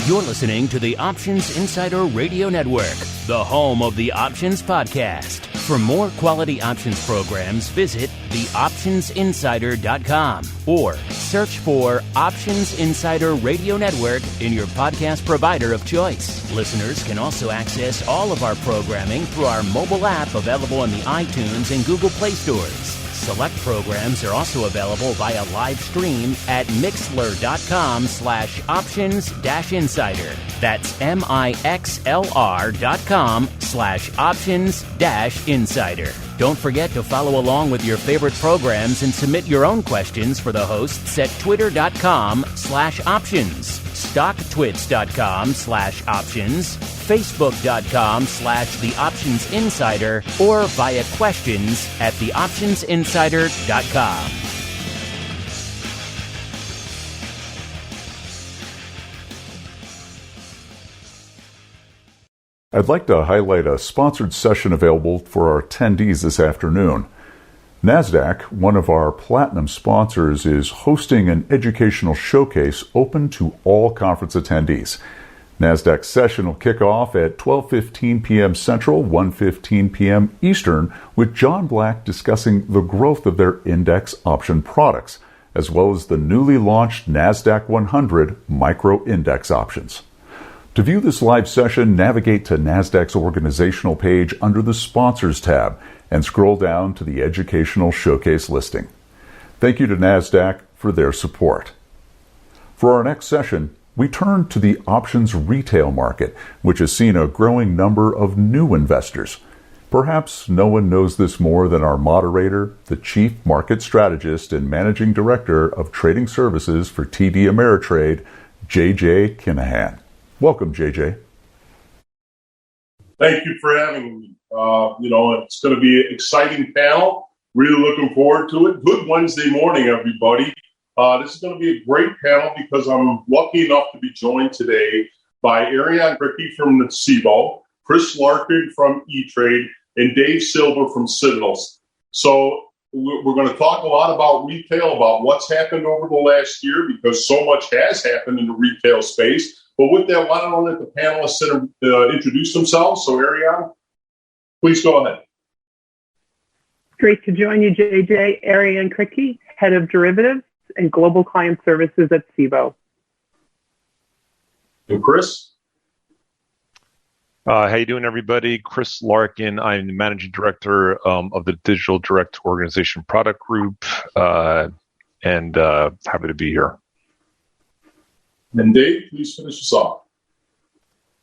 You're listening to the Options Insider Radio Network, the home of the Options Podcast. For more quality options programs, visit theoptionsinsider.com or search for Options Insider Radio Network in your podcast provider of choice. Listeners can also access all of our programming through our mobile app available in the iTunes and Google Play stores. Select programs are also available via live stream at mixlr.com/options-insider. That's mixlr.com/options-insider. Don't forget to follow along with your favorite programs and submit your own questions for the hosts at twitter.com/options, stocktwits.com/options, facebook.com/theoptionsinsider, or via questions at theoptionsinsider.com. I'd like to highlight a sponsored session available for our attendees this afternoon. NASDAQ, one of our platinum sponsors, is hosting an educational showcase open to all conference attendees. NASDAQ's session will kick off at 12:15 p.m. Central, 1:15 p.m. Eastern, with John Black discussing the growth of their index option products, as well as the newly launched NASDAQ 100 micro index options. To view this live session, navigate to NASDAQ's organizational page under the Sponsors tab and scroll down to the Educational Showcase listing. Thank you to NASDAQ for their support. For our next session, we turn to the options retail market, which has seen a growing number of new investors. Perhaps no one knows this more than our moderator, the Chief Market Strategist and Managing Director of Trading Services for TD Ameritrade, J.J. Kinahan. Welcome, JJ. Thank you for having me. It's going to be an exciting panel. Really looking forward to it. Good Wednesday morning, everybody. This is going to be a great panel because I'm lucky enough to be joined today by Ariane Ricky from Cboe, Chris Larkin from E-Trade, and Dave Silver from Citadels. So we're going to talk a lot about retail, about what's happened over the last year, because so much has happened in the retail space. But with that, why don't I let the panelists introduce themselves? So, Ariane, please go ahead. Great to join you, JJ. Ariane Cricky, Head of Derivatives and Global Client Services at Cboe. And Chris? How you doing, everybody? Chris Larkin. I'm the Managing Director of the Digital Direct Organization Product Group, and happy to be here. And Dave, please finish us off.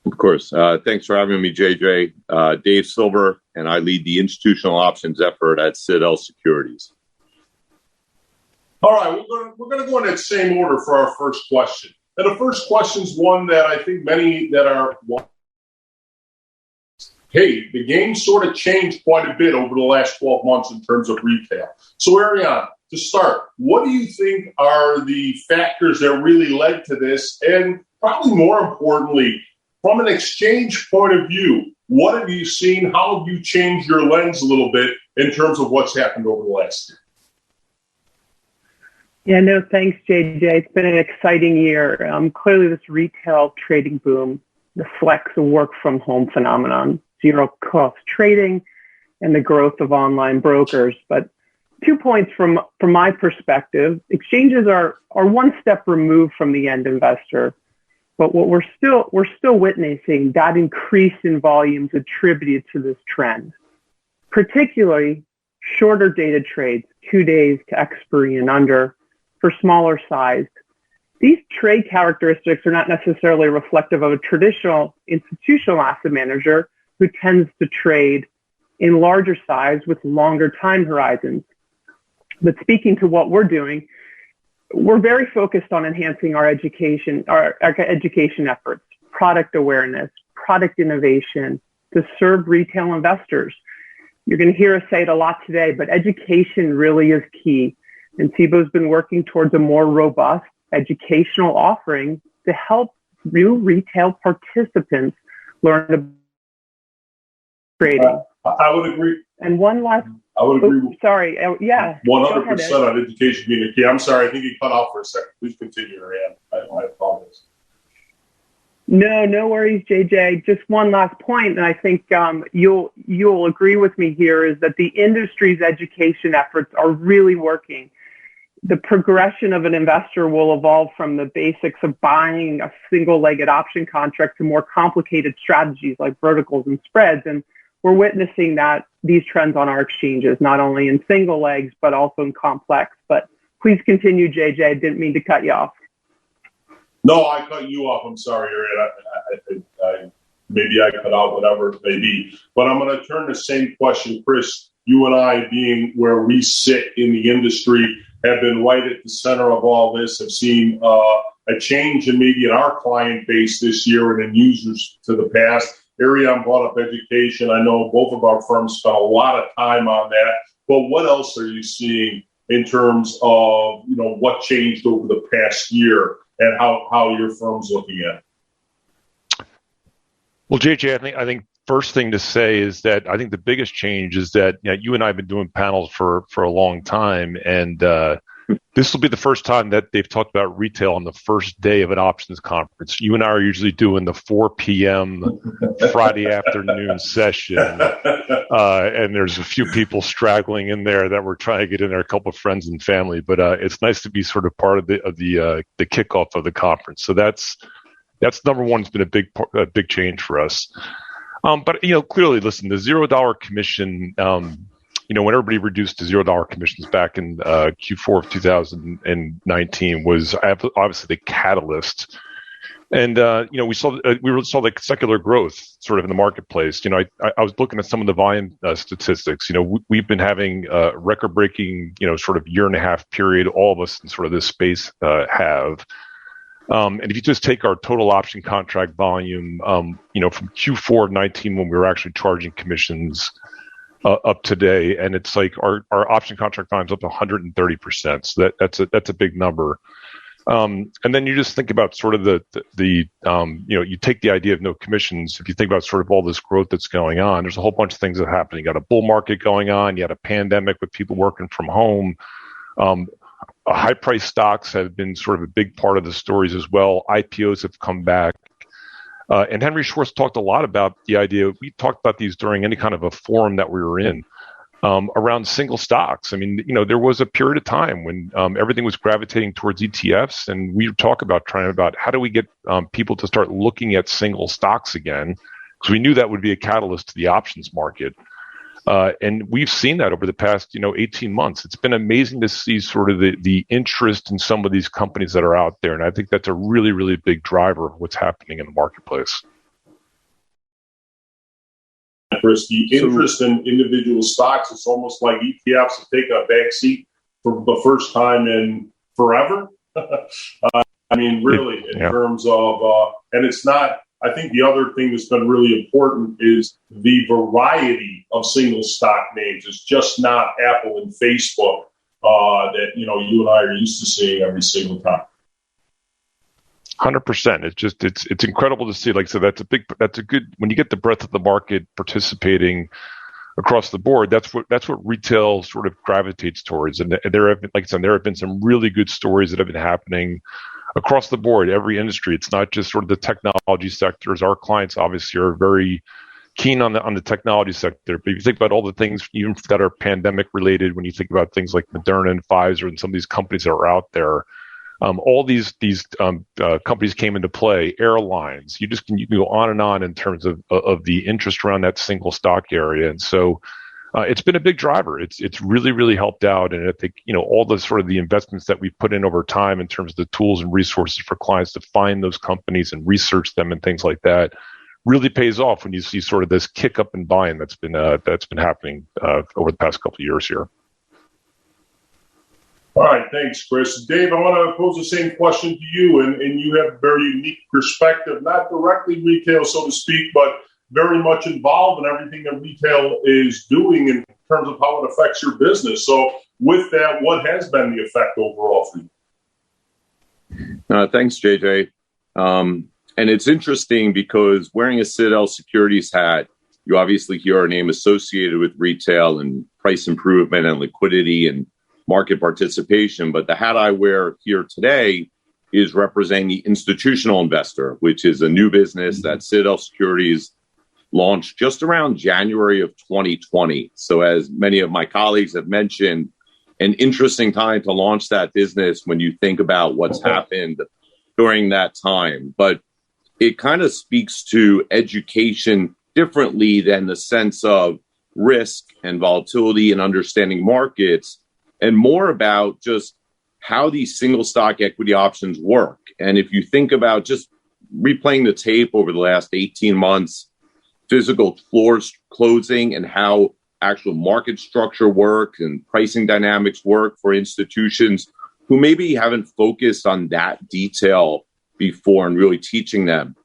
Of course. Thanks for having me, JJ. Dave Silver, and I lead the institutional options effort at Citadel Securities. All right, we're going to go in that same order for our first question. And the first question is one that I think many that are, hey, the game sort of changed quite a bit over the last 12 months in terms of retail. So, Ariane, to start, what do you think are the factors that really led to this? And probably more importantly, from an exchange point of view, what have you seen? How have you changed your lens a little bit in terms of what's happened over the last year? Yeah, no, thanks, JJ. It's been an exciting year. Clearly, this retail trading boom, the flex and work from home phenomenon, zero cost trading, and the growth of online brokers. But 2 points from my perspective: exchanges are one step removed from the end investor, but what we're still witnessing that increase in volumes attributed to this trend, particularly shorter dated trades, 2 days to expiry and under, for smaller sized. These trade characteristics are not necessarily reflective of a traditional institutional asset manager who tends to trade in larger size with longer time horizons. But speaking to what we're doing, we're very focused on enhancing our education efforts, product awareness, product innovation to serve retail investors. You're going to hear us say it a lot today, but education really is key. And Cboe's been working towards a more robust educational offering to help new retail participants learn about trading. I would agree. And one last... I would agree. Sorry. Yeah. 100% on education being a key. I'm sorry. I think you cut off for a second. Please continue, Ariane. I apologize. No worries, JJ. Just one last point, and I think you'll agree with me here, is that the industry's education efforts are really working. The progression of an investor will evolve from the basics of buying a single-legged option contract to more complicated strategies like verticals and spreads, and we're witnessing these trends on our exchanges, not only in single legs but also in complex. But please continue, JJ. I didn't mean to cut you off. No, I cut you off. I'm sorry, Ariel. Maybe I cut out, whatever it may be. But I'm going to turn the same question, Chris. You and I, being where we sit in the industry, have been right at the center of all this, have seen a change in maybe in our client base this year and in users to the past. Ariel brought up education. I know both of our firms spent a lot of time on that. But what else are you seeing in terms of, what changed over the past year and how your firm's looking at it? Well, JJ, I think first thing to say is that I think the biggest change is that you and I have been doing panels for a long time, and this will be the first time that they've talked about retail on the first day of an options conference. You and I are usually doing the 4 p.m. Friday afternoon session, and there's a few people straggling in there that we're trying to get in there, a couple of friends and family. But it's nice to be sort of part of the kickoff of the conference. So that's number one. It's been a big change for us. But clearly, listen, the $0 commission. When everybody reduced to $0 commissions back in Q4 of 2019 was obviously the catalyst. And, we really saw the secular growth sort of in the marketplace. I was looking at some of the volume statistics. We've been having a record-breaking, sort of year and a half period, all of us in sort of this space have. And if you just take our total option contract volume, from Q4 of 19 when we were actually charging commissions up today, and it's like our option contract volume's up 130%. So that's a big number. And then you just think about sort of you take the idea of no commissions. If you think about sort of all this growth that's going on, there's a whole bunch of things that happen. You got a bull market going on. You had a pandemic with people working from home. High price stocks have been sort of a big part of the stories as well. IPOs have come back. And Henry Schwartz talked a lot about the idea. We talked about these during any kind of a forum that we were in around single stocks. I mean, there was a period of time when everything was gravitating towards ETFs, and we talk about trying about how do we get people to start looking at single stocks again, because we knew that would be a catalyst to the options market. And we've seen that over the past, 18 months. It's been amazing to see sort of the interest in some of these companies that are out there. And I think that's a really, really big driver of what's happening in the marketplace. Chris, the interest in individual stocks, it's almost like ETFs have taken a back seat for the first time in forever. Really, in terms of, and it's not, I think the other thing that's been really important is the variety of single stock names. It's just not Apple and Facebook that you and I are used to seeing every single time. 100%. It's incredible to see. Like I said, that's a good when you get the breadth of the market participating across the board. That's what retail sort of gravitates towards. And there have been, like I said, there have been some really good stories that have been happening across the board, every industry. It's not just sort of the technology sectors. Our clients obviously are very keen on the technology sector. But if you think about all the things even that are pandemic related, when you think about things like Moderna and Pfizer and some of these companies that are out there, all these companies came into play. Airlines, you can go on and on in terms of the interest around that single stock area, and so. It's been a big driver. It's really, really helped out. And I think, all the sort of the investments that we've put in over time in terms of the tools and resources for clients to find those companies and research them and things like that really pays off when you see sort of this kick up in buying that's been happening over the past couple of years here. All right. Thanks, Chris. Dave, I want to pose the same question to you. And you have a very unique perspective, not directly retail, so to speak, but very much involved in everything that retail is doing in terms of how it affects your business. So with that, what has been the effect overall for you? Thanks, JJ. And it's interesting because wearing a Citadel Securities hat, you obviously hear our name associated with retail and price improvement and liquidity and market participation. But the hat I wear here today is representing the institutional investor, which is a new business that Citadel Securities launched just around January of 2020. So as many of my colleagues have mentioned, an interesting time to launch that business when you think about what's happened during that time. But it kind of speaks to education differently than the sense of risk and volatility and understanding markets, and more about just how these single stock equity options work. And if you think about just replaying the tape over the last 18 months, physical floors closing and how actual market structure work and pricing dynamics work for institutions who maybe haven't focused on that detail before and really teaching them.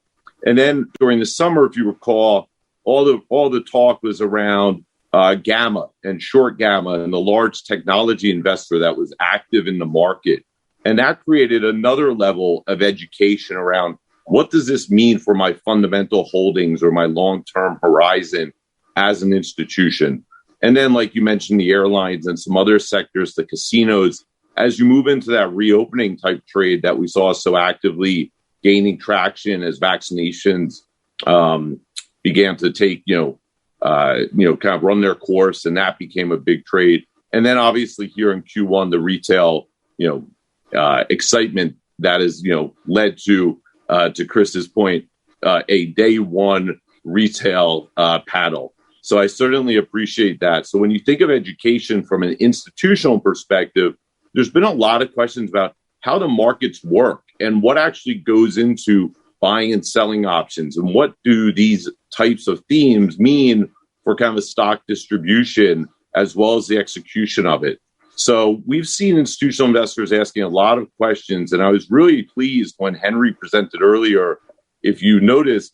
And then during the summer, if you recall, all the talk was around Gamma and short Gamma and the large technology investor that was active in the market. And that created another level of education around what does this mean for my fundamental holdings or my long-term horizon as an institution? And then, like you mentioned, the airlines and some other sectors, the casinos, as you move into that reopening type trade that we saw so actively gaining traction as vaccinations began to take, kind of run their course, and that became a big trade. And then obviously here in Q1, the retail, excitement that has, led to Chris's point, a day one retail paddle. So I certainly appreciate that. So when you think of education from an institutional perspective, there's been a lot of questions about how the markets work and what actually goes into buying and selling options, and what do these types of themes mean for kind of a stock distribution as well as the execution of it. So we've seen institutional investors asking a lot of questions, and I was really pleased when Henry presented earlier. If you notice,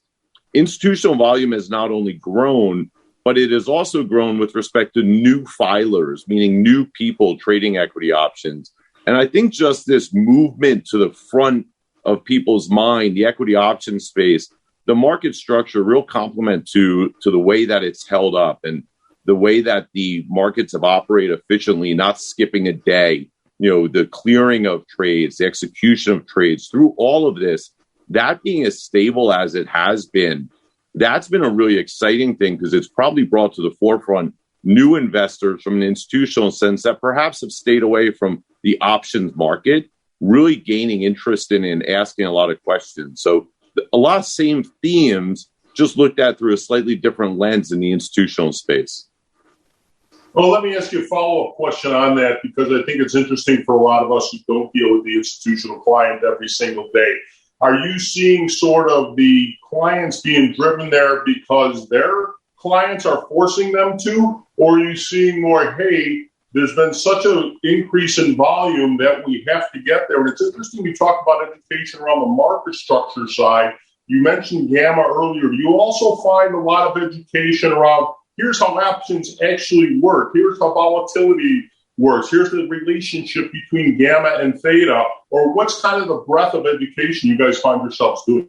institutional volume has not only grown, but it has also grown with respect to new filers, meaning new people trading equity options. And I think just this movement to the front of people's mind, the equity option space, the market structure, real complement to the way that it's held up and the way that the markets have operated efficiently, not skipping a day, the clearing of trades, the execution of trades through all of this, that being as stable as it has been, that's been a really exciting thing because it's probably brought to the forefront new investors from an institutional sense that perhaps have stayed away from the options market, really gaining interest in and asking a lot of questions. So a lot of same themes, just looked at through a slightly different lens in the institutional space. Well, let me ask you a follow-up question on that, because I think it's interesting for a lot of us who don't deal with the institutional client every single day. Are you seeing sort of the clients being driven there because their clients are forcing them to, or are you seeing more, hey, there's been such an increase in volume that we have to get there? And it's interesting you talk about education around the market structure side. You mentioned Gamma earlier. You also find a lot of education around here's how options actually work. Here's how volatility works. Here's the relationship between Gamma and Theta, or what's kind of the breadth of education you guys find yourselves doing?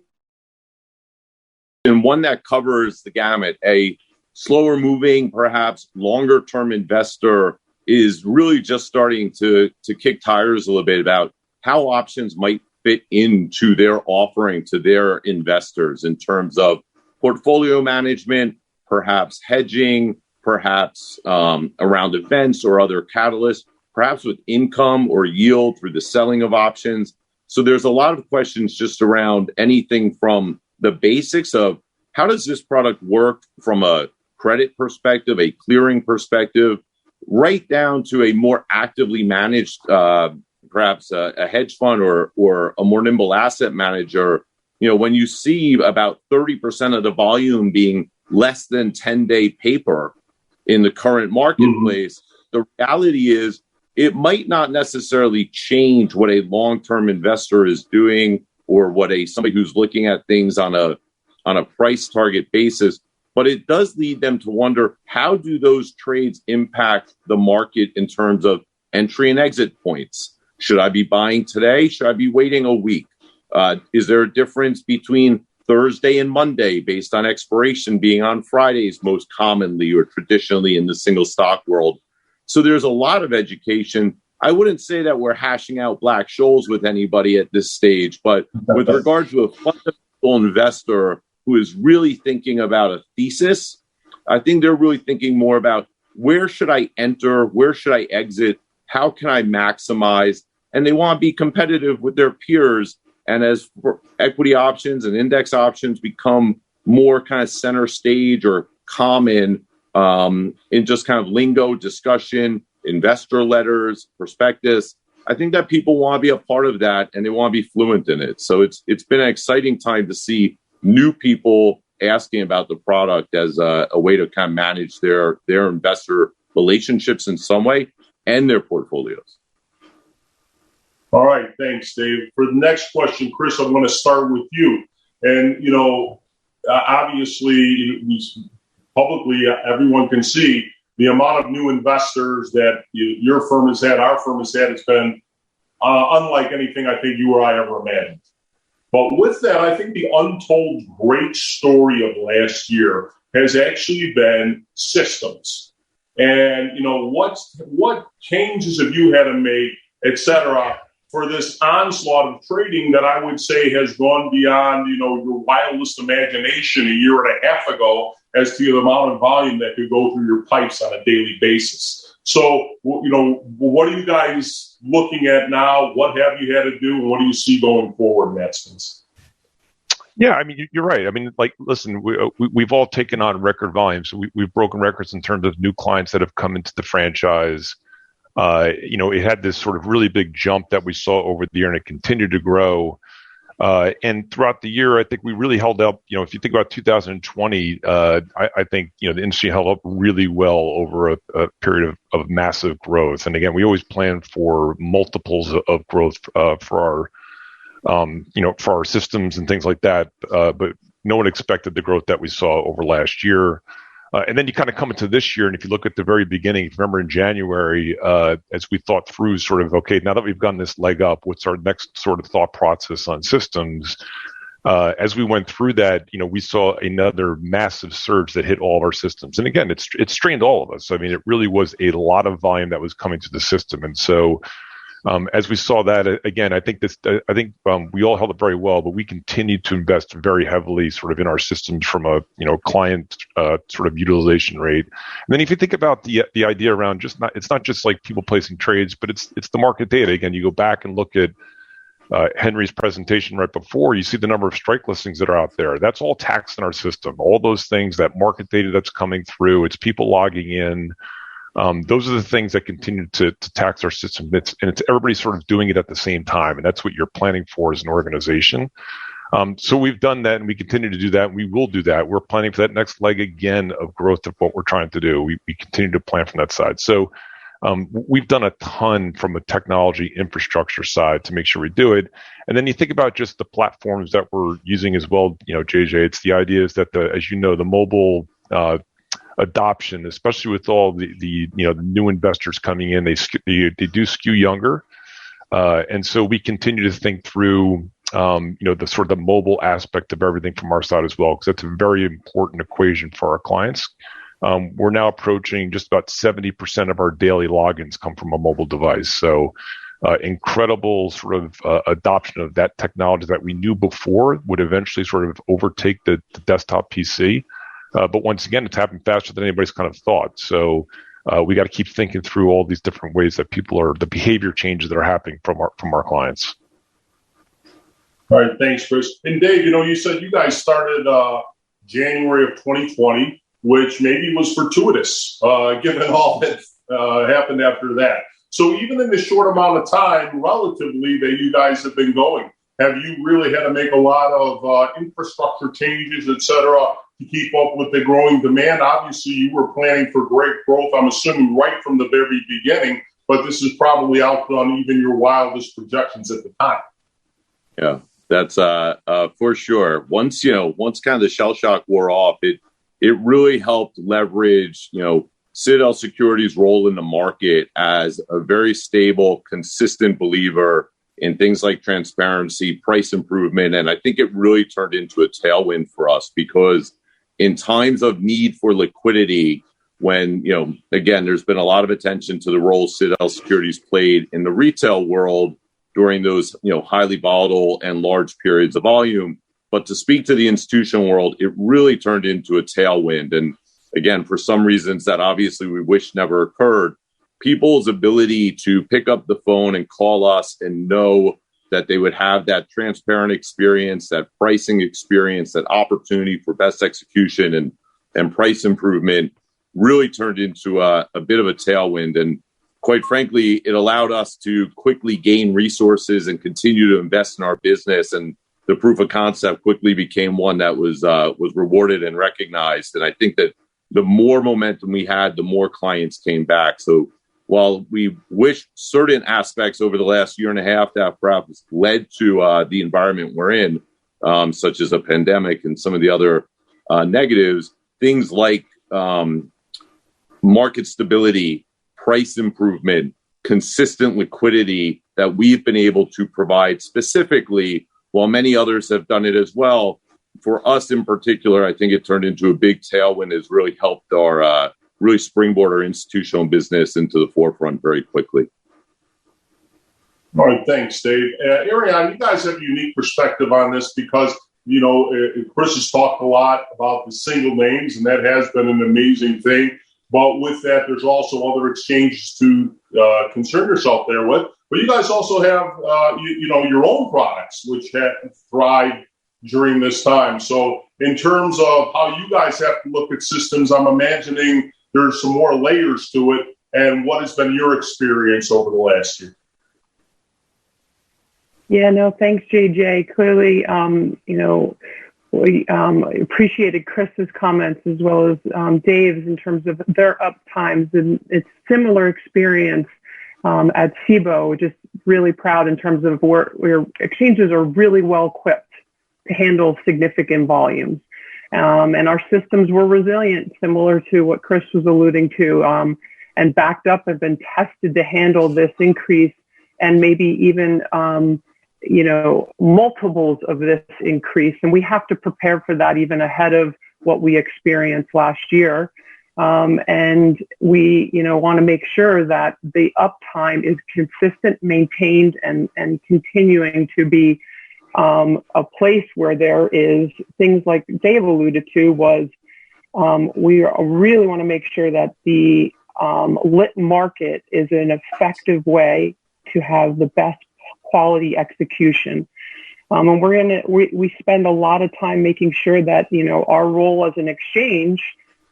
And one that covers the gamut, a slower moving, perhaps longer term investor is really just starting to kick tires a little bit about how options might fit into their offering to their investors in terms of portfolio management, perhaps hedging, perhaps around events or other catalysts, perhaps with income or yield through the selling of options. So there's a lot of questions just around anything from the basics of how does this product work from a credit perspective, a clearing perspective, right down to a more actively managed, perhaps a hedge fund or a more nimble asset manager. When you see about 30% of the volume being less than 10-day paper in the current marketplace, the reality is it might not necessarily change what a long-term investor is doing or what somebody who's looking at things on a price target basis, but it does lead them to wonder, how do those trades impact the market in terms of entry and exit points? Should I be buying today? Should I be waiting a week? Is there a difference between Thursday and Monday based on expiration being on Fridays most commonly or traditionally in the single stock world? So there's a lot of education. I wouldn't say that we're hashing out Black Scholes with anybody at this stage, but with regard to a fundamental investor who is really thinking about a thesis, I think they're really thinking more about where should I enter, where should I exit, how can I maximize, and they want to be competitive with their peers. And as equity options and index options become more kind of center stage or common in just kind of lingo discussion, investor letters, prospectus, I think that people want to be a part of that and they want to be fluent in it. So it's been an exciting time to see new people asking about the product as a way to kind of manage their investor relationships in some way and their portfolios. All right, thanks, Dave. For the next question, Chris, I'm going to start with you. And, obviously, publicly, everyone can see the amount of new investors that your firm has had, our firm has had. It's been unlike anything I think you or I ever imagined. But with that, I think the untold great story of last year has actually been systems. And, what changes have you had to make, et cetera, for this onslaught of trading that I would say has gone beyond, your wildest imagination a year and a half ago as to the amount of volume that could go through your pipes on a daily basis. So, what are you guys looking at now? What have you had to do? And what do you see going forward in that sense? Yeah, I mean, you're right. I mean, listen, we've all taken on record volumes. So we've broken records in terms of new clients that have come into the franchise. It had this sort of really big jump that we saw over the year, and it continued to grow. And throughout the year, I think we really held up. If you think about 2020, I think the industry held up really well over a period of massive growth. And again, we always plan for multiples of growth for our systems and things like that. But no one expected the growth that we saw over last year. And then you kind of come into this year, and if you look at the very beginning, if you remember in January, as we thought through sort of, okay, now that we've gotten this leg up, what's our next sort of thought process on systems? As we went through that, we saw another massive surge that hit all of our systems. And again, it strained all of us. I mean, it really was a lot of volume that was coming to the system. And so as we saw that, again, I think we all held it very well, but we continued to invest very heavily sort of in our systems from a, client sort of utilization rate. And then if you think about the idea around it's not just like people placing trades, but it's the market data. Again, you go back and look at Henry's presentation right before, you see the number of strike listings that are out there. That's all taxed in our system. All those things, that market data that's coming through, it's people logging in. Those are the things that continue to tax our system. It's everybody sort of doing it at the same time, and that's what you're planning for as an organization. So we've done that, and we continue to do that, and we will do that. We're planning for that next leg again of growth of what we're trying to do. We continue to plan from that side. So we've done a ton from a technology infrastructure side to make sure we do it. And then you think about just the platforms that we're using as well, JJ, it's the idea is that the mobile adoption, especially with all the new investors coming in, they do skew younger, and so we continue to think through the sort of the mobile aspect of everything from our side as well, because that's a very important equation for our clients. We're now approaching just about 70% of our daily logins come from a mobile device, so incredible sort of adoption of that technology that we knew before would eventually sort of overtake the desktop PC. But once again, it's happened faster than anybody's kind of thought. So we got to keep thinking through all these different ways that the behavior changes that are happening from our clients. All right, thanks, Chris. And Dave, you said you guys started January of 2020, which maybe was fortuitous, given all that happened after that. So even in the short amount of time, relatively, that you guys have been going, have you really had to make a lot of infrastructure changes, et cetera, to keep up with the growing demand? Obviously, you were planning for great growth, I'm assuming, right from the very beginning, but this is probably outdone even your wildest projections at the time. Yeah, that's for sure. Once kind of the shell shock wore off, it really helped leverage, Citadel Securities' role in the market as a very stable, consistent believer in things like transparency, price improvement. And I think it really turned into a tailwind for us because in times of need for liquidity, when, again, there's been a lot of attention to the role Citadel Securities played in the retail world during those, highly volatile and large periods of volume. But to speak to the institutional world, it really turned into a tailwind. And again, for some reasons that obviously we wish never occurred, people's ability to pick up the phone and call us and know that they would have that transparent experience, that pricing experience, that opportunity for best execution and price improvement really turned into a bit of a tailwind. And quite frankly, it allowed us to quickly gain resources and continue to invest in our business. And the proof of concept quickly became one that was rewarded and recognized. And I think that the more momentum we had, the more clients came back. So while we wish certain aspects over the last year and a half that perhaps led to the environment we're in, such as a pandemic and some of the other negatives, things like market stability, price improvement, consistent liquidity that we've been able to provide specifically, while many others have done it as well. For us in particular, I think it turned into a big tailwind. Has really helped our really springboard our institutional business into the forefront very quickly. All right, thanks, Dave. Ariane, you guys have a unique perspective on this because, Chris has talked a lot about the single names, and that has been an amazing thing. But with that, there's also other exchanges to concern yourself there with. But you guys also have, your own products, which have thrived during this time. So in terms of how you guys have to look at systems, I'm imagining there's some more layers to it. And what has been your experience over the last year? Yeah, no, thanks, JJ. Clearly, we appreciated Chris's comments as well as Dave's in terms of their up times, and it's similar experience at SIBO. Just really proud in terms of where exchanges are really well equipped to handle significant volumes. And our systems were resilient, similar to what Chris was alluding to, and backed up have been tested to handle this increase and maybe even multiples of this increase. And we have to prepare for that even ahead of what we experienced last year. And we, want to make sure that the uptime is consistent, maintained, and continuing to be a place where there is things like Dave alluded to was we really want to make sure that the lit market is an effective way to have the best quality execution. And we spend a lot of time making sure that, our role as an exchange,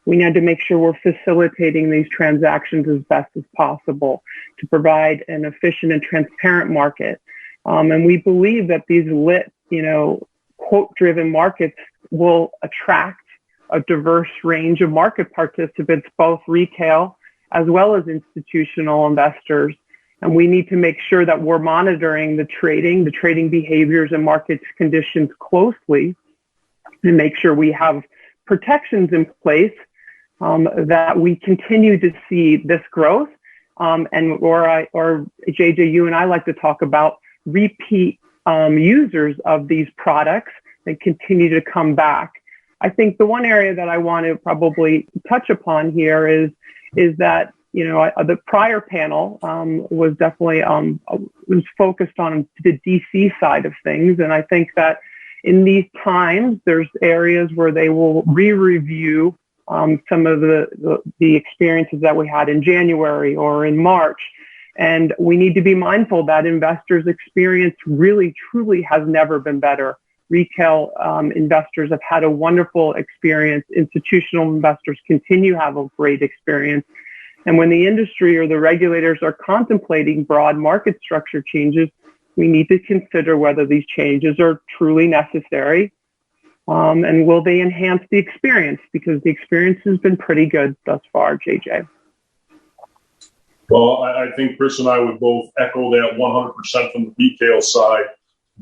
we need to make sure we're facilitating these transactions as best as possible to provide an efficient and transparent market. And we believe that these lit, quote-driven markets will attract a diverse range of market participants, both retail as well as institutional investors. And we need to make sure that we're monitoring the trading behaviors and market conditions closely and make sure we have protections in place that we continue to see this growth. Or JJ, you and I like to talk about repeat users of these products and continue to come back. I think the one area that I want to probably touch upon here is that the prior panel was definitely was focused on the DC side of things, and I think that in these times there's areas where they will re-review some of the experiences that we had in January or in March, and we need to be mindful that investors' experience really truly has never been better. Retail investors have had a wonderful experience. Institutional investors continue to have a great experience. And when the industry or the regulators are contemplating broad market structure changes, we need to consider whether these changes are truly necessary and will they enhance the experience, because the experience has been pretty good thus far, JJ. Well, I think Chris and I would both echo that 100% from the retail side,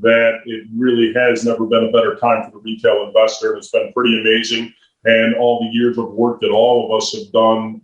that it really has never been a better time for the retail investor. It's been pretty amazing. And all the years of work that all of us have done,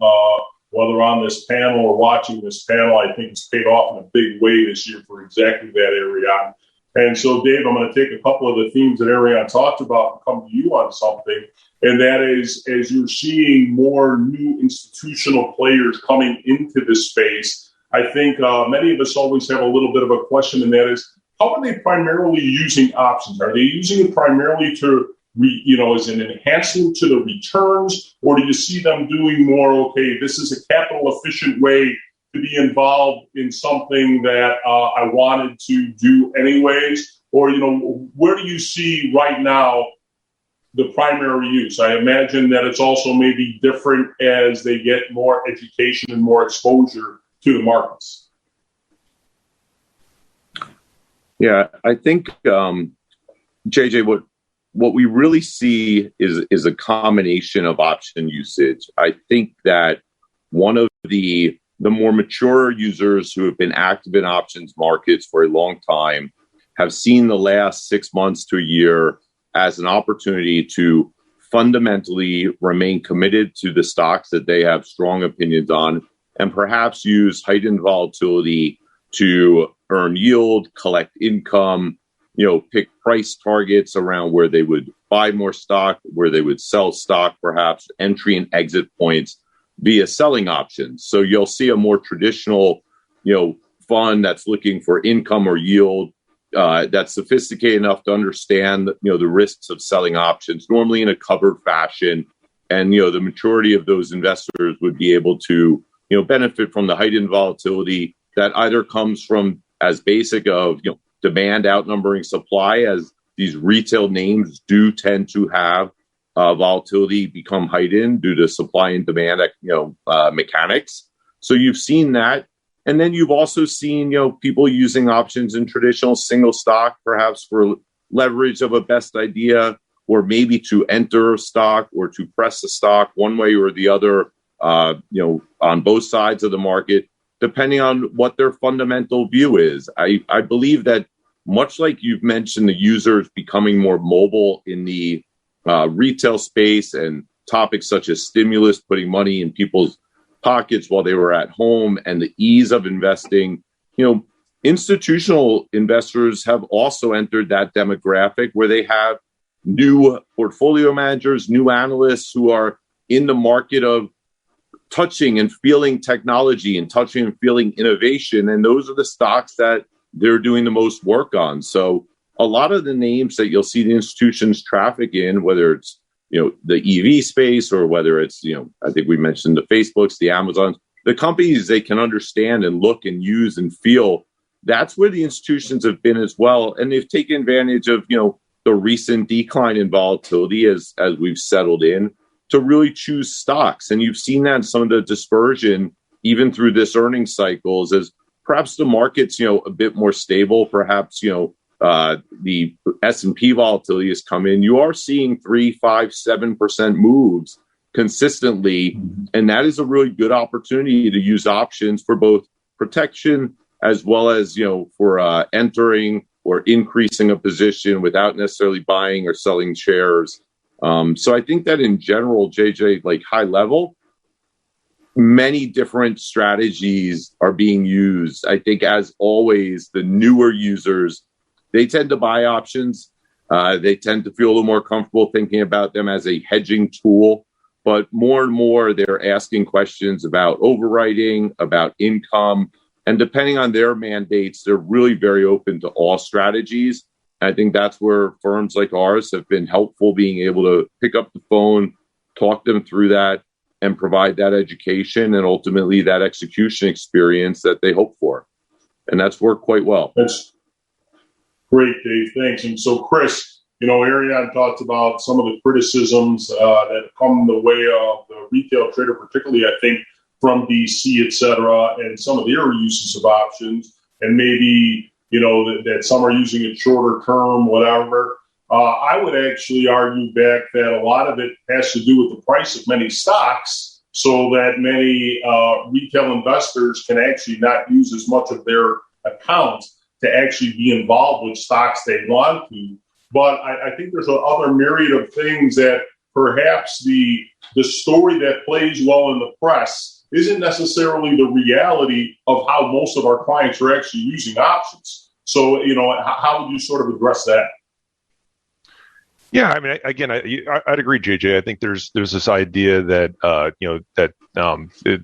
whether on this panel or watching this panel, I think it's paid off in a big way this year for exactly that area. And so, Dave, I'm going to take a couple of the themes that Ariane talked about and come to you on something. And that is, as you're seeing more new institutional players coming into this space, I think many of us always have a little bit of a question, and that is, how are they primarily using options? Are they using it primarily to, as an enhancement to the returns, or do you see them doing more, okay, this is a capital efficient way to be involved in something that I wanted to do anyways? Or, where do you see right now the primary use? I imagine that it's also maybe different as they get more education and more exposure to the markets. Yeah, I think, JJ, what we really see is a combination of option usage. I think that one of the more mature users who have been active in options markets for a long time have seen the last 6 months to a year as an opportunity to fundamentally remain committed to the stocks that they have strong opinions on, and perhaps use heightened volatility to earn yield, collect income, pick price targets around where they would buy more stock, where they would sell stock, perhaps entry and exit points via selling options. So you'll see a more traditional, fund that's looking for income or yield, that's sophisticated enough to understand, the risks of selling options, normally in a covered fashion. And, the majority of those investors would be able to, benefit from the heightened volatility that either comes from as basic of, demand outnumbering supply, as these retail names do tend to have volatility become heightened due to supply and demand, mechanics. So you've seen that. And then you've also seen, people using options in traditional single stock, perhaps for leverage of a best idea, or maybe to enter a stock or to press a stock one way or the other, on both sides of the market, depending on what their fundamental view is. I believe that much like you've mentioned, the users becoming more mobile in the retail space, and topics such as stimulus, putting money in people's pockets while they were at home, and the ease of investing, institutional investors have also entered that demographic where they have new portfolio managers, new analysts who are in the market of touching and feeling technology and touching and feeling innovation. And those are the stocks that they're doing the most work on. So a lot of the names that you'll see the institutions traffic in, whether it's, the EV space, or whether it's, I think we mentioned the Facebooks, the Amazons, the companies they can understand and look and use and feel, that's where the institutions have been as well. And they've taken advantage of, the recent decline in volatility as we've settled in, to really choose stocks. And you've seen that in some of the dispersion, even through this earnings cycles, as perhaps the market's, a bit more stable, perhaps, the S&P volatility has come in. You are seeing 3%, 5%, 7% moves consistently. And that is a really good opportunity to use options for both protection as well as, for entering or increasing a position without necessarily buying or selling shares. So I think that in general, JJ, like high level, many different strategies are being used. I think, as always, the newer users, they tend to buy options. They tend to feel a little more comfortable thinking about them as a hedging tool. But more and more, they're asking questions about overwriting, about income. And depending on their mandates, they're really very open to all strategies. I think that's where firms like ours have been helpful, being able to pick up the phone, talk them through that, and provide that education and ultimately that execution experience that they hope for. And that's worked quite well. That's great, Dave. Thanks. And so, Chris, Ariane talked about some of the criticisms that come the way of the retail trader, particularly, I think, from DC, et cetera, and some of their uses of options, and maybe, that some are using it shorter term, whatever. I would actually argue back that a lot of it has to do with the price of many stocks, so that many retail investors can actually not use as much of their account to actually be involved with stocks they want to. But I think there's another myriad of things that perhaps the story that plays well in the press isn't necessarily the reality of how most of our clients are actually using options. So, how would you sort of address that? Yeah, I mean, again, I'd agree, JJ. I think there's this idea that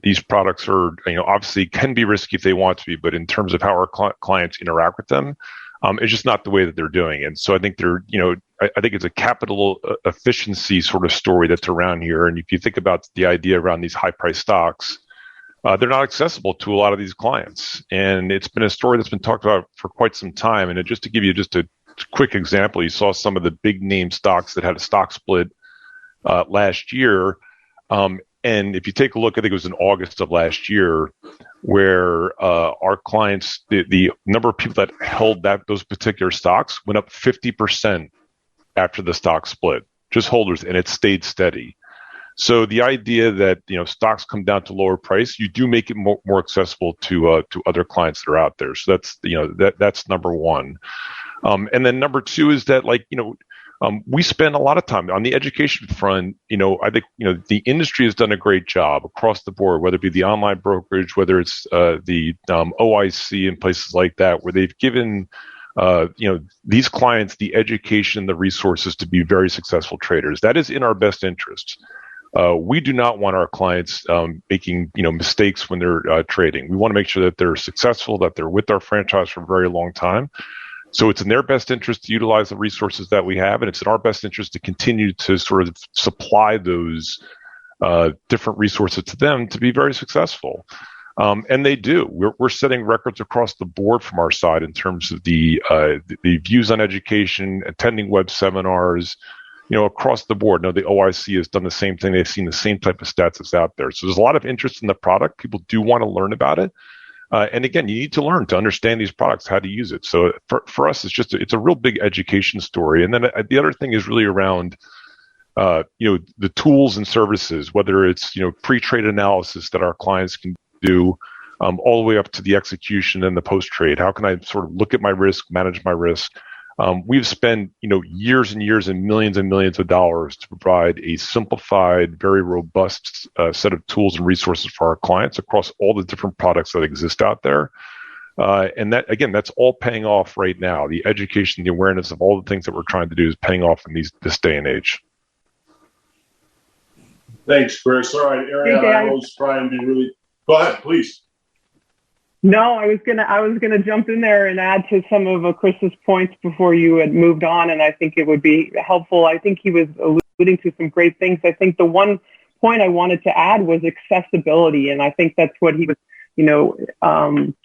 these products are obviously can be risky if they want to be, but in terms of how our clients interact with them, it's just not the way that they're doing. And so I think I think it's a capital efficiency sort of story that's around here. And if you think about the idea around these high price stocks, they're not accessible to a lot of these clients. And it's been a story that's been talked about for quite some time. And just to give you just a quick example, you saw some of the big name stocks that had a stock split last year. And if you take a look, I think it was in August of last year, where our clients, the number of people that held those particular stocks went up 50% after the stock split, just holders, and it stayed steady. So the idea that stocks come down to lower price, you do make it more accessible to other clients that are out there. So that's number one. And then number two is that we spend a lot of time on the education front. I think the industry has done a great job across the board, whether it be the online brokerage, whether it's the OIC and places like that, where they've given these clients the education, the resources to be very successful traders. That is in our best interest. We do not want our clients making mistakes when they're trading. We want to make sure that they're successful, that they're with our franchise for a very long time. So it's in their best interest to utilize the resources that we have, and it's in our best interest to continue to sort of supply those different resources to them to be very successful. And they do. We're setting records across the board from our side in terms of the views on education, attending web seminars, across the board. Now, the OIC has done the same thing. They've seen the same type of stats that's out there. So there's a lot of interest in the product. People do want to learn about it. And again, you need to learn to understand these products, how to use it. So for us, it's a real big education story. And then the other thing is really around, the tools and services, whether it's, pre-trade analysis that our clients can do, all the way up to the execution and the post-trade. How can I sort of look at my risk, manage my risk? We've spent, years and years and millions of dollars to provide a simplified, very robust set of tools and resources for our clients across all the different products that exist out there. And that, again, that's all paying off right now. The education, the awareness of all the things that we're trying to do is paying off in this day and age. Thanks, Chris. All right, Ariana, I was trying to really go ahead, please. No, I was gonna jump in there and add to some of Chris's points before you had moved on, and I think it would be helpful. I think he was alluding to some great things. I think the one point I wanted to add was accessibility, and I think that's what he was,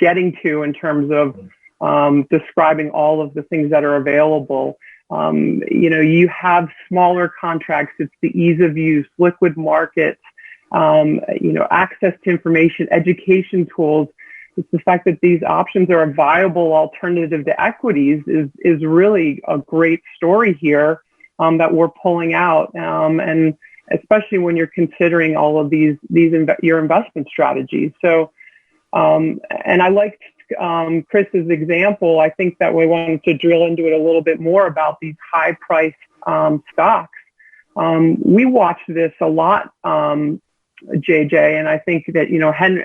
getting to in terms of describing all of the things that are available. You have smaller contracts. It's the ease of use, liquid markets, access to information, education tools. It's the fact that these options are a viable alternative to equities is really a great story here that we're pulling out, and especially when you're considering all of your investment strategies. So, and I liked Chris's example. I think that we wanted to drill into it a little bit more about these high-priced stocks. We watch this a lot, JJ, and I think that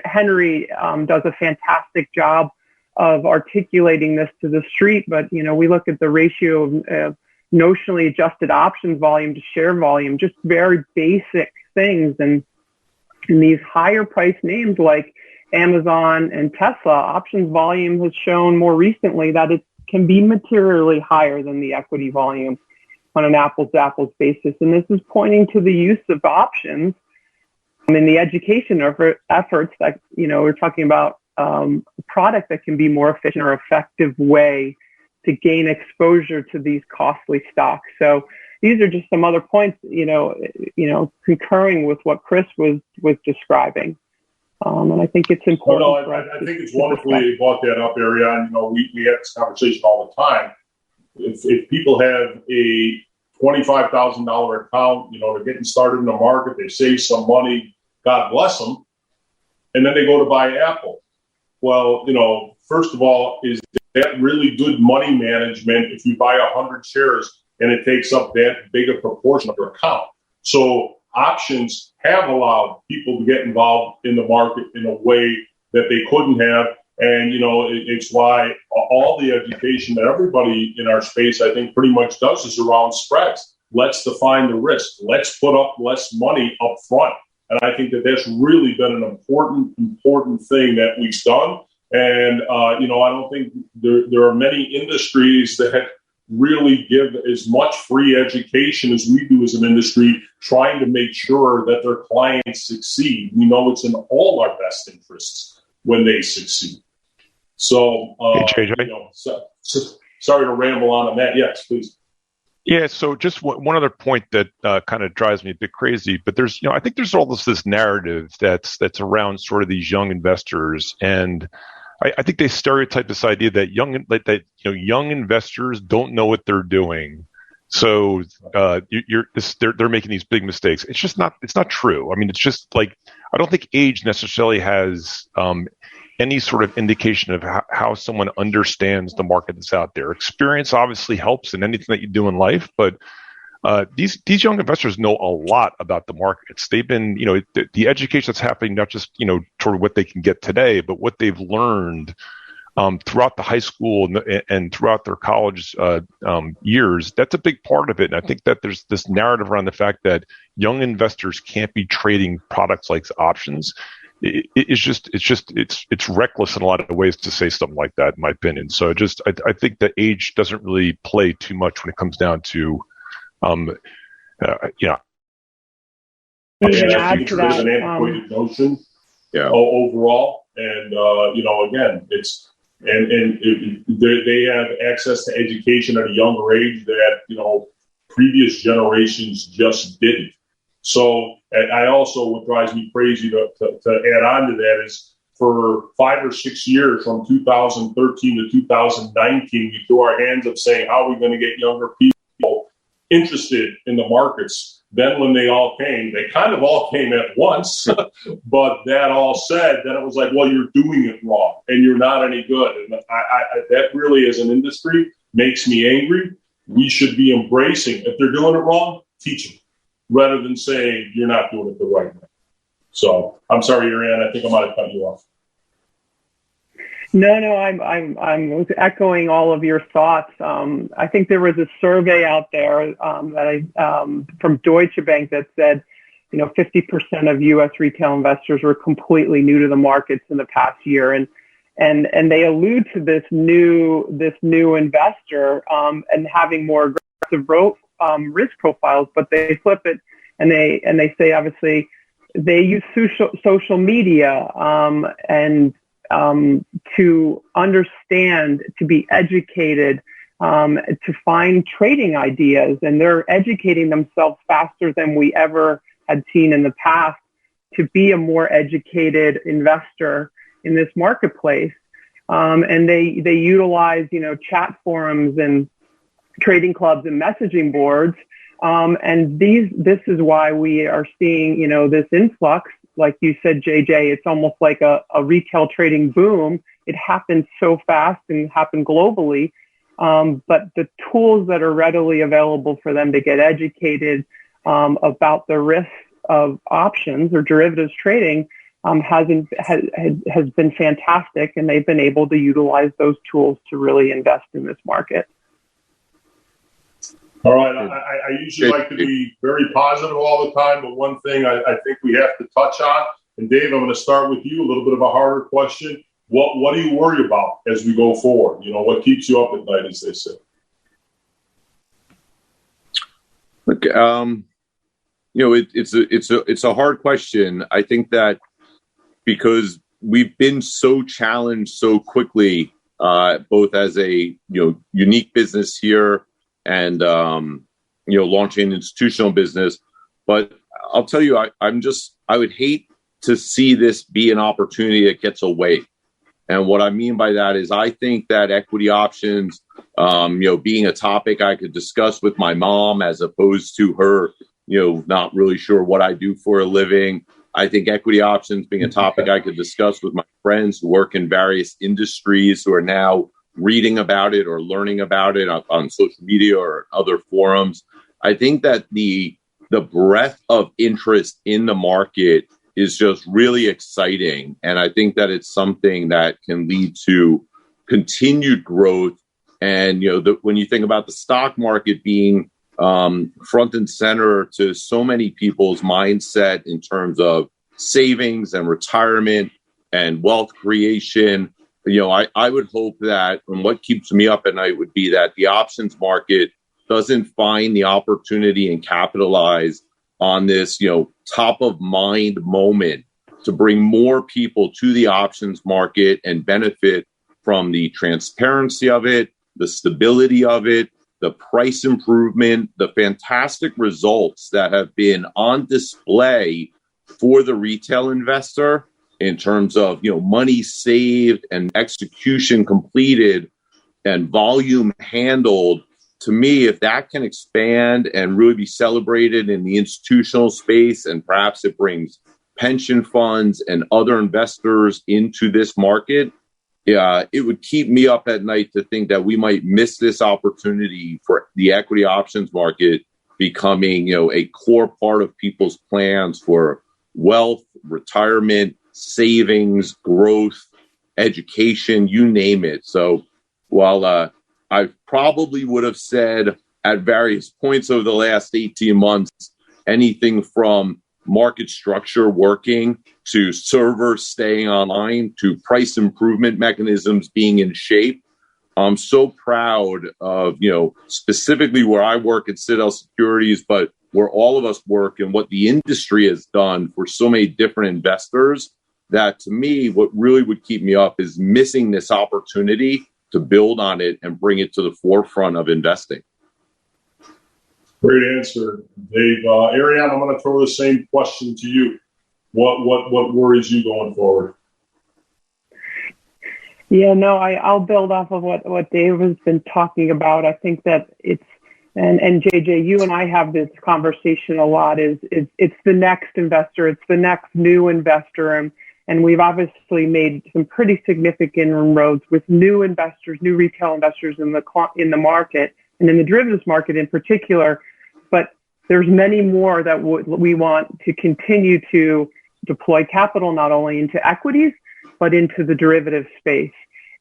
Henry does a fantastic job of articulating this to the street. But we look at the ratio of notionally adjusted options volume to share volume, just very basic things. And in these higher priced names like Amazon and Tesla, options volume has shown more recently that it can be materially higher than the equity volume on an apples-to-apples basis. And this is pointing to the use of options in the education efforts that, we're talking about a product that can be more efficient or effective way to gain exposure to these costly stocks. So these are just some other points, concurring with what Chris was describing. And I think it's important. I think it's wonderful you brought that up, Ariane. We have this conversation all the time. If people have a $25,000 account, they're getting started in the market, they save some money, God bless them, and then they go to buy Apple. Well, first of all, is that really good money management if you buy 100 shares and it takes up that big a proportion of your account? So options have allowed people to get involved in the market in a way that they couldn't have. And, it's why all the education that everybody in our space, I think, pretty much does is around spreads. Let's define the risk. Let's put up less money up front. And I think that that's really been an important thing that we've done. And, I don't think there are many industries that really give as much free education as we do as an industry, trying to make sure that their clients succeed. We know it's in all our best interests when they succeed. So, sorry to ramble on that. Yes, please. Yeah. So just one other point that kind of drives me a bit crazy, but there's, I think there's all this narrative that's around sort of these young investors, and I think they stereotype this idea that young investors don't know what they're doing. So they're making these big mistakes. It's just not. It's not true. I mean, it's just like, I don't think age necessarily has any sort of indication of how someone understands the market that's out there. Experience obviously helps in anything that you do in life, but these young investors know a lot about the markets. They've been, the education that's happening, not just, toward what they can get today, but what they've learned throughout the high school and throughout their college years. That's a big part of it. And I think that there's this narrative around the fact that young investors can't be trading products like options. It's reckless in a lot of ways to say something like that, in my opinion. So I think that age doesn't really play too much when it comes down to, And I think it is an antiquated notion, overall. And again, they have access to education at a younger age that previous generations just didn't. So, and I also, what drives me crazy to add on to that is, for 5 or 6 years, from 2013 to 2019, we threw our hands up saying, how are we going to get younger people interested in the markets? Then when they kind of all came at once, but that all said, then it was like, well, you're doing it wrong and you're not any good. And I that really, as an industry, makes me angry. We should be embracing, if they're doing it wrong, teach them, rather than saying you're not doing it the right way. So I'm sorry, Ariane, I think I might have cut you off. No, I'm echoing all of your thoughts. I think there was a survey out there from Deutsche Bank that said, 50% of U.S. retail investors were completely new to the markets in the past year, and they allude to this new investor and having more aggressive risk profiles, but they flip it and they say, obviously, they use social media and to understand, to be educated, to find trading ideas, and they're educating themselves faster than we ever had seen in the past to be a more educated investor in this marketplace. And they utilize, chat forums and trading clubs and messaging boards. And this is why we are seeing, this influx. Like you said, JJ, it's almost like a retail trading boom. It happened so fast and happened globally. But the tools that are readily available for them to get educated about the risks of options or derivatives trading has been fantastic, and they've been able to utilize those tools to really invest in this market. All right. I usually like to be very positive all the time, but one thing I think we have to touch on, and Dave, I'm going to start with you, a little bit of a harder question. What do you worry about as we go forward? What keeps you up at night, as they say? Look, it's a hard question. I think that because we've been so challenged so quickly, both as a unique business here and launching an institutional business. But I'll tell you, I would hate to see this be an opportunity that gets away. And what I mean by that is, I think that equity options, being a topic I could discuss with my mom, as opposed to her, not really sure what I do for a living. I think equity options being a topic I could discuss with my friends who work in various industries, who are now reading about it or learning about it on social media or other forums. I think that the breadth of interest in the market is just really exciting. And I think that it's something that can lead to continued growth. And, when you think about the stock market being front and center to so many people's mindset in terms of savings and retirement and wealth creation, I would hope that, and what keeps me up at night would be that the options market doesn't find the opportunity and capitalize on this, top of mind moment to bring more people to the options market and benefit from the transparency of it, the stability of it, the price improvement, the fantastic results that have been on display for the retail investor in terms of, money saved and execution completed and volume handled. To me, if that can expand and really be celebrated in the institutional space, and perhaps it brings pension funds and other investors into this market, it would keep me up at night to think that we might miss this opportunity for the equity options market becoming, a core part of people's plans for wealth, retirement, savings, growth, education, you name it. So while I probably would have said at various points over the last 18 months, anything from market structure working to servers staying online to price improvement mechanisms being in shape. I'm so proud of, specifically where I work at Citadel Securities, but where all of us work and what the industry has done for so many different investors, that to me, what really would keep me up is missing this opportunity to build on it and bring it to the forefront of investing. Great answer, Dave. Ariane, I'm going to throw the same question to you. What worries you going forward? Yeah, no, I'll build off of what Dave has been talking about. I think that it's, and JJ, you and I have this conversation a lot, it's the next investor, it's the next new investor. And we've obviously made some pretty significant inroads with new investors, new retail investors in the market and in the derivatives market in particular. But there's many more that we want to continue to deploy capital, not only into equities, but into the derivative space.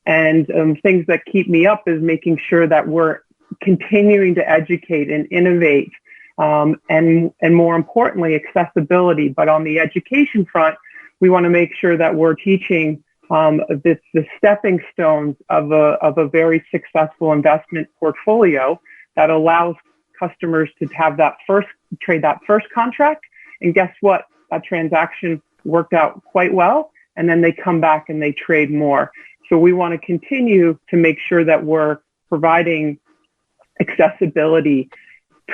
And things that keep me up is making sure that we're continuing to educate and innovate, and more importantly, accessibility. But on the education front, we want to make sure that we're teaching the stepping stones of a very successful investment portfolio that allows customers to have trade that first contract. And guess what? That transaction worked out quite well. And then they come back and they trade more. So we want to continue to make sure that we're providing accessibility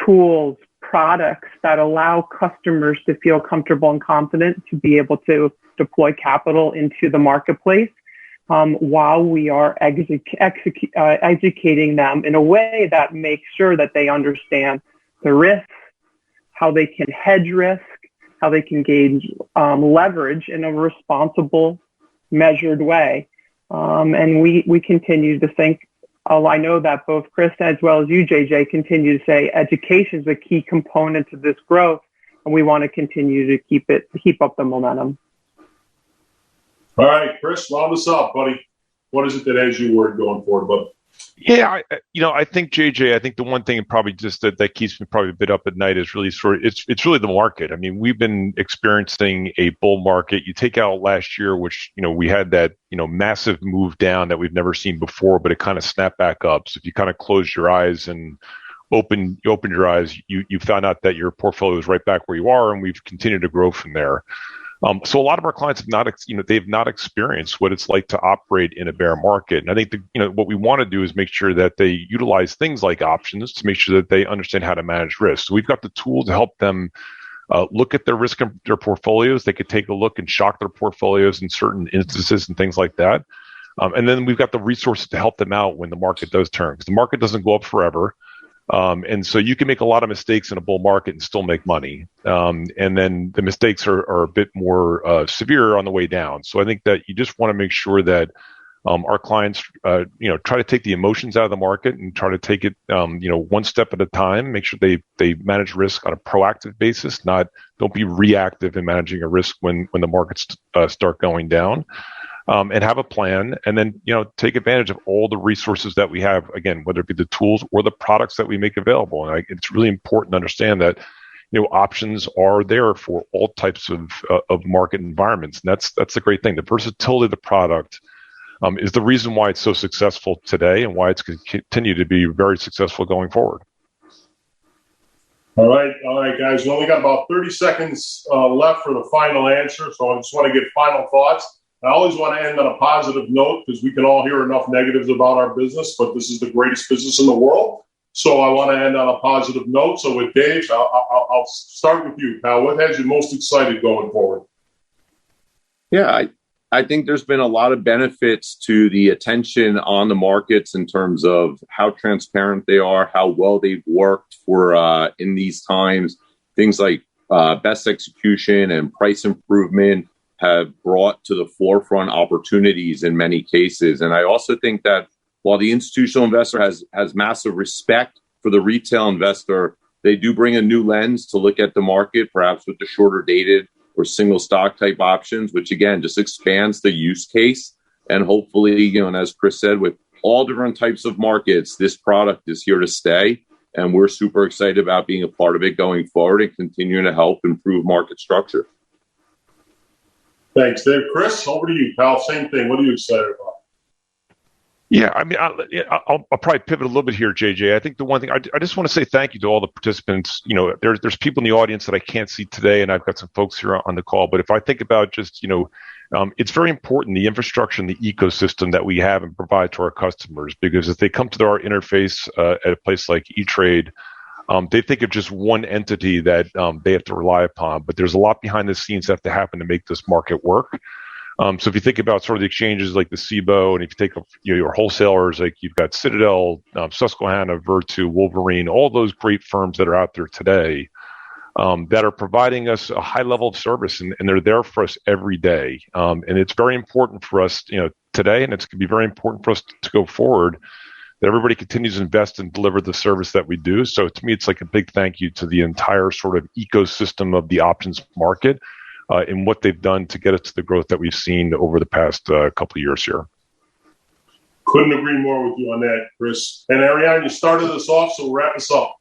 tools, products that allow customers to feel comfortable and confident to be able to deploy capital into the marketplace, while we are educating them in a way that makes sure that they understand the risks, how they can hedge risk, how they can gauge leverage in a responsible, measured way. And we continue to think, I know that both Chris as well as you, JJ, continue to say education is a key component to this growth, and we want to continue to keep up the momentum. All right, Chris, round us up, buddy. What is it that has you worried going forward, bud? Yeah, I think JJ. I think the one thing probably just that keeps me probably a bit up at night is really it's really the market. I mean, we've been experiencing a bull market. You take out last year, which we had that massive move down that we've never seen before, but it kind of snapped back up. So if you kind of close your eyes and open your eyes, you found out that your portfolio is right back where you are, and we've continued to grow from there. So a lot of our clients have they've not experienced what it's like to operate in a bear market. And I think what we want to do is make sure that they utilize things like options to make sure that they understand how to manage risk. So we've got the tools to help them look at their risk in their portfolios. They could take a look and shock their portfolios in certain instances and things like that. And then we've got the resources to help them out when the market does turn, because the market doesn't go up forever. And so you can make a lot of mistakes in a bull market and still make money. And then the mistakes are a bit more severe on the way down. So I think that you just want to make sure that our clients, try to take the emotions out of the market and try to take it, one step at a time. Make sure they manage risk on a proactive basis. Don't be reactive in managing a risk when the markets start going down, and have a plan. And then take advantage of all the resources that we have. Again, whether it be the tools or the products that we make available. And it's really important to understand that options are there for all types of market environments. And that's the great thing. The versatility of the product is the reason why it's so successful today and why it's going to continue to be very successful going forward. All right, guys. We only got about 30 seconds left for the final answer, so I just want to get final thoughts. I always want to end on a positive note because we can all hear enough negatives about our business, but this is the greatest business in the world. So I want to end on a positive note. So with Dave, I'll start with you, pal. What has you most excited going forward? Yeah, I think there's been a lot of benefits to the attention on the markets in terms of how transparent they are, how well they've worked for in these times. Things like best execution and price improvement have brought to the forefront opportunities in many cases. And I also think that while the institutional investor has massive respect for the retail investor, they do bring a new lens to look at the market, perhaps with the shorter dated or single stock type options, which again just expands the use case. And hopefully, and as Chris said, with all different types of markets, this product is here to stay. And we're super excited about being a part of it going forward and continuing to help improve market structure. Thanks, Dave. Chris, over to you, pal. Same thing. What are you excited about? Yeah, I mean, I'll probably pivot a little bit here, JJ. I think the one thing I just want to say thank you to all the participants. There's people in the audience that I can't see today, and I've got some folks here on the call. But if I think about just, it's very important, the infrastructure and the ecosystem that we have and provide to our customers, because if they come to our interface at a place like E-Trade, they think of just one entity that they have to rely upon. But there's a lot behind the scenes that have to happen to make this market work. So if you think about sort of the exchanges like the SIBO, and if you take your wholesalers, like you've got Citadel, Susquehanna, Virtu, Wolverine, all those great firms that are out there today that are providing us a high level of service, and they're there for us every day. And it's very important for us, today, and it's going to be very important for us to go forward, that everybody continues to invest and deliver the service that we do. So to me, it's like a big thank you to the entire sort of ecosystem of the options market. In what they've done to get us to the growth that we've seen over the past couple of years here. Couldn't agree more with you on that, Chris. And Ariane, you started us off, so wrap us up.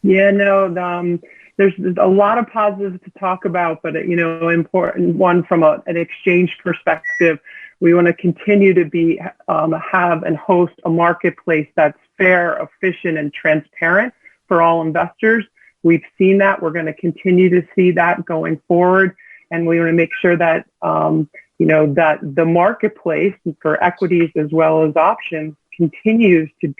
Yeah, no, there's a lot of positives to talk about, but important one from an exchange perspective. We want to continue to have and host a marketplace that's fair, efficient, and transparent for all investors. We've seen that. We're going to continue to see that going forward. And we want to make sure that, that the marketplace for equities as well as options continues to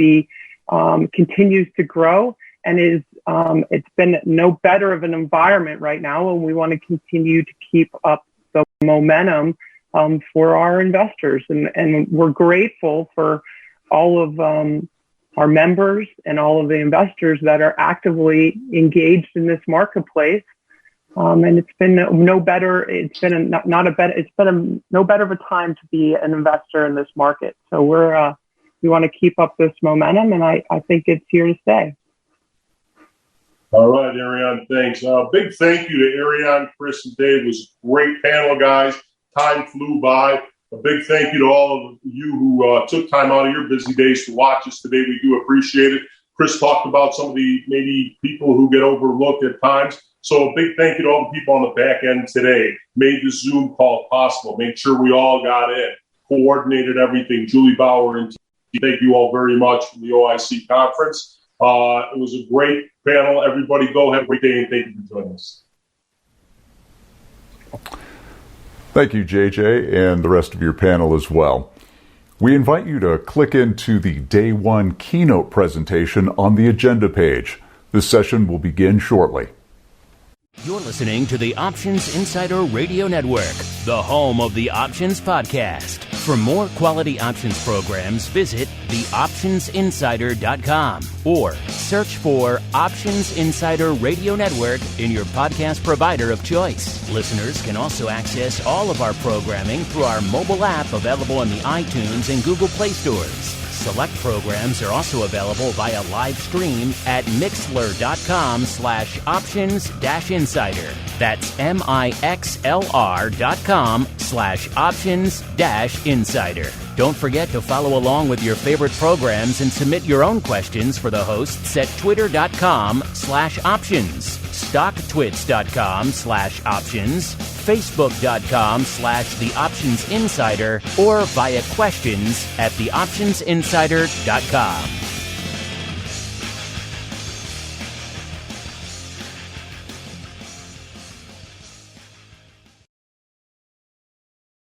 grow, and it's been no better of an environment right now. And we want to continue to keep up the momentum for our investors. And we're grateful for all of our members and all of the investors that are actively engaged in this marketplace. And it's been no better. It's been no better of a time to be an investor in this market. So we want to keep up this momentum, and I think it's here to stay. All right, Ariane, thanks. Big thank you to Ariane, Chris, and Dave. It was a great panel, guys. Time flew by. A big thank you to all of you who took time out of your busy days to watch us today. We do appreciate it. Chris talked about some of the maybe people who get overlooked at times. So a big thank you to all the people on the back end today. Made the Zoom call possible. Made sure we all got in. Coordinated everything. Julie Bauer and thank you all very much from the OIC conference. It was a great panel. Everybody go have a great day, and thank you for joining us. Thank you, JJ, and the rest of your panel as well. We invite you to click into the Day 1 keynote presentation on the agenda page. This session will begin shortly. You're listening to the Options Insider Radio Network, the home of the Options Podcast. For more quality options programs, visit theoptionsinsider.com or search for Options Insider Radio Network in your podcast provider of choice. Listeners can also access all of our programming through our mobile app available in the iTunes and Google Play stores. Select programs are also available via live stream at mixlr.com/options-insider. That's mixlr.com/options-insider. Don't forget to follow along with your favorite programs and submit your own questions for the hosts at twitter.com/options, stocktwits.com/options, facebook.com/theoptionsinsider, or via questions at theoptionsinsider.com.